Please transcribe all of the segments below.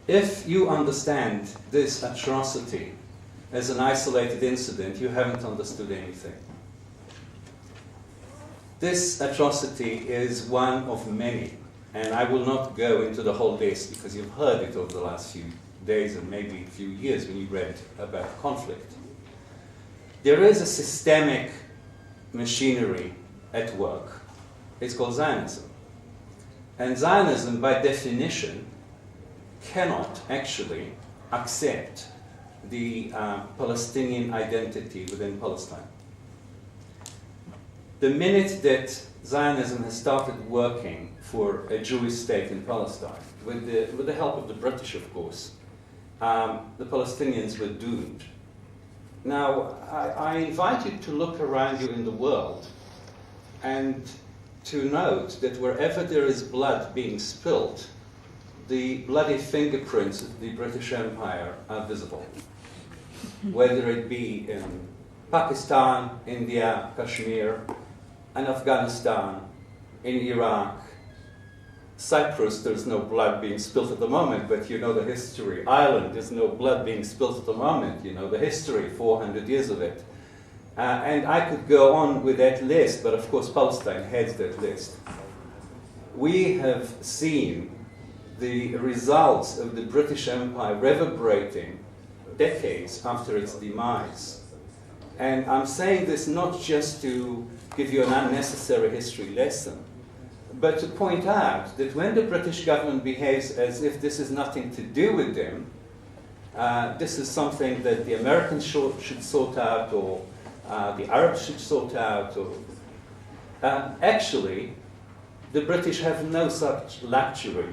If you understand this atrocity as an isolated incident, you haven't understood anything. This atrocity is one of many, and I will not go into the whole list because you've heard it over the last few days and maybe a few years when you read about conflict. There is a systemic machinery at work. It's called Zionism. And Zionism, by definition, cannot actually accept the Palestinian identity within Palestine. The minute that Zionism has started working for a Jewish state in Palestine, with the help of the British, of course, the Palestinians were doomed. Now, I invite you to look around you in the world and to note that wherever there is blood being spilled, the bloody fingerprints of the British Empire are visible. Whether it be in Pakistan, India, Kashmir, and Afghanistan, in Iraq, Cyprus, there's no blood being spilled at the moment, but you know the history. Ireland, there's no blood being spilled at the moment, you know the history, 400 years of it. And I could go on with that list, but of course Palestine heads that list. We have seen the results of the British Empire reverberating decades after its demise. And I'm saying this not just to give you an unnecessary history lesson, but to point out that when the British government behaves as if this is nothing to do with them, this is something that the Americans should sort out, or the Arabs should sort out, or actually, the British have no such luxury.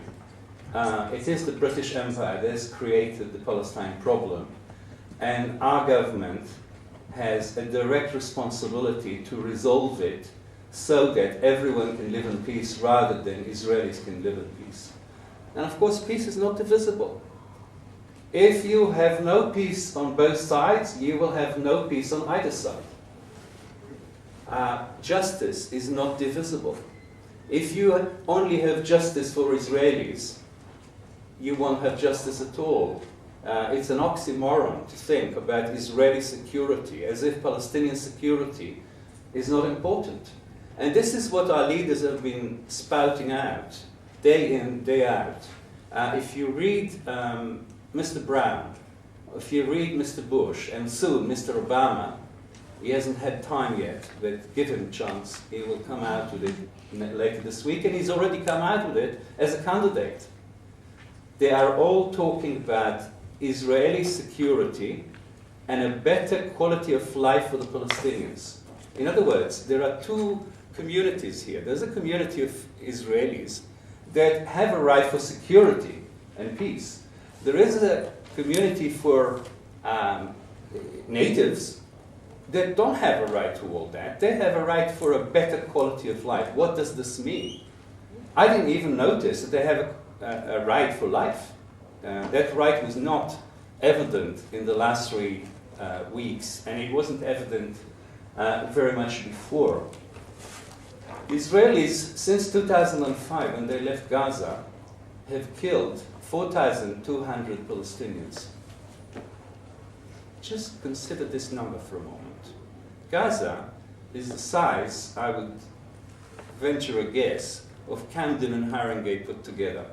It is the British Empire that has created the Palestine problem, and our government has a direct responsibility to resolve it so that everyone can live in peace rather than Israelis can live in peace. And of course, peace is not divisible. If you have no peace on both sides, you will have no peace on either side. Justice is not divisible. If you only have justice for Israelis, you won't have justice at all. It's an oxymoron to think about Israeli security as if Palestinian security is not important. And this is what our leaders have been spouting out, day in, day out. If you read Mr. Brown, if you read Mr. Bush, and soon Mr. Obama, he hasn't had time yet, but give him a chance, he will come out with it later this week, and he's already come out with it as a candidate. They are all talking about Israeli security and a better quality of life for the Palestinians. In other words, there are two communities here. There's a community of Israelis that have a right for security and peace. There is a community for natives that don't have a right to all that. They have a right for a better quality of life. What does this mean? I didn't even notice that they have a right for life. That right was not evident in the last 3 weeks, and it wasn't evident very much before. The Israelis, since 2005, when they left Gaza, have killed 4,200 Palestinians. Just consider this number for a moment. Gaza is the size, I would venture a guess, of Camden and Haringey put together,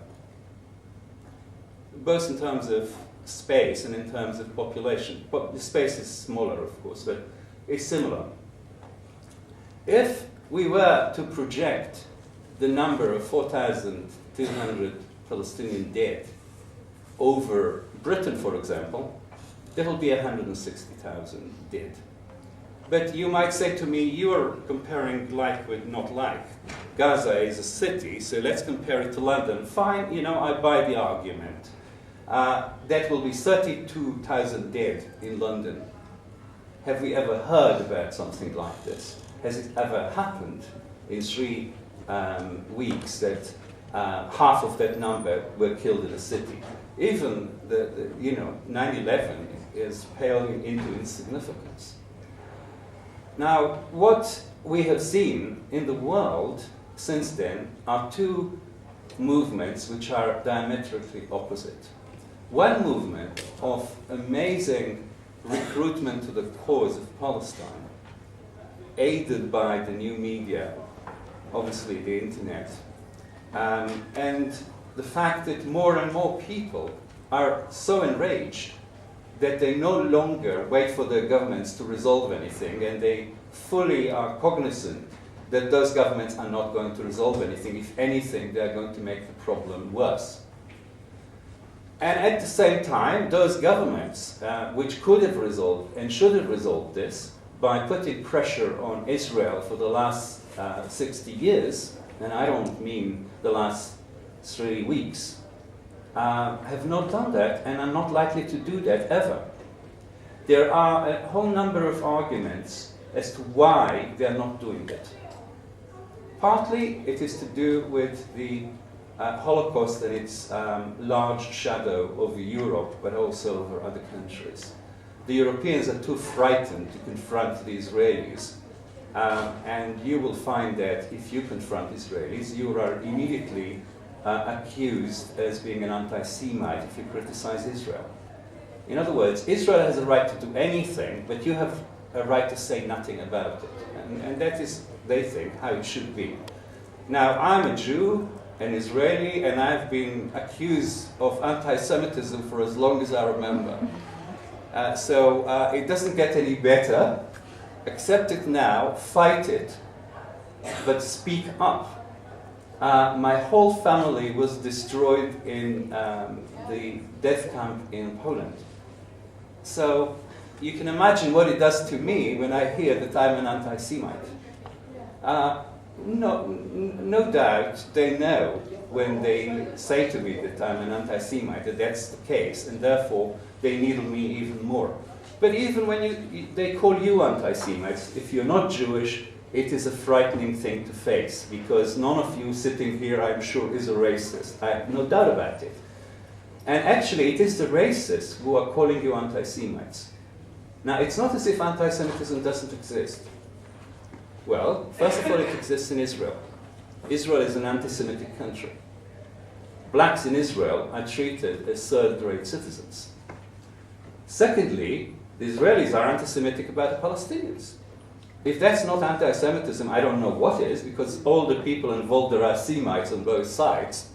both in terms of space and in terms of population. But the space is smaller, of course, but it's similar. If we were to project the number of 4,200 Palestinian dead over Britain, for example, there will be 160,000 dead. But you might say to me, you are comparing like with not like. Gaza is a city, so let's compare it to London. Fine, you know, I buy the argument. That will be 32,000 dead in London. Have we ever heard about something like this? Has it ever happened in 3 weeks that half of that number were killed in a city? Even the 9/11 is paling into insignificance. Now, what we have seen in the world since then are 2 movements which are diametrically opposite. one movement of amazing recruitment to the cause of Palestine, aided by the new media, obviously the internet, and the fact that more and more people are so enraged that they no longer wait for their governments to resolve anything, and they fully are cognizant that those governments are not going to resolve anything. If anything, they are going to make the problem worse. And at the same time, those governments, which could have resolved and should have resolved this by putting pressure on Israel for the last 60 years, and I don't mean the last 3 weeks, have not done that and are not likely to do that ever. There are a whole number of arguments as to why they are not doing that. Partly it is to do with the Holocaust and its large shadow over Europe, but also over other countries. The Europeans are too frightened to confront the Israelis, and you will find that if you confront Israelis, you are immediately accused as being an anti-Semite if you criticize Israel. In other words, Israel has a right to do anything, but you have a right to say nothing about it. And that is, they think, how it should be. Now, I'm a Jew, an Israeli, and I've been accused of anti-Semitism for as long as I remember. So it doesn't get any better. Accept it now, fight it, but speak up. My whole family was destroyed in the death camp in Poland. So you can imagine what it does to me when I hear that I'm an anti-Semite. No doubt they know when they say to me that I'm an anti-Semite that that's the case, and therefore they needle me even more. But even when they call you anti-Semites, if you're not Jewish, it is a frightening thing to face, because none of you sitting here, I'm sure, is a racist. I have no doubt about it. And actually, it is the racists who are calling you anti-Semites. Now, it's not as if anti-Semitism doesn't exist. Well, first of all, it exists in Israel. Israel is an anti-Semitic country. Blacks in Israel are treated as third-rate citizens. Secondly, the Israelis are anti-Semitic about the Palestinians. If that's not anti-Semitism, I don't know what is, because all the people involved there are Semites on both sides.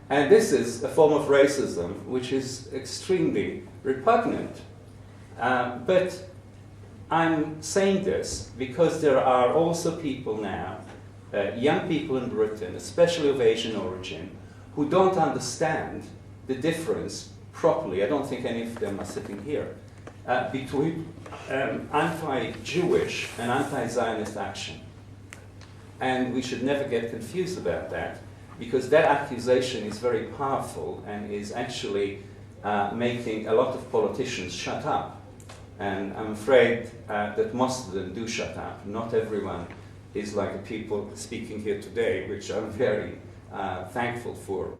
And this is a form of racism which is extremely repugnant. But I'm saying this because there are also people now, young people in Britain, especially of Asian origin, who don't understand the difference properly. I don't think any of them are sitting here, between anti-Jewish and anti-Zionist action. And we should never get confused about that, because that accusation is very powerful and is actually making a lot of politicians shut up. And I'm afraid that most of them do shut up. Not everyone is like the people speaking here today, which I'm very thankful for.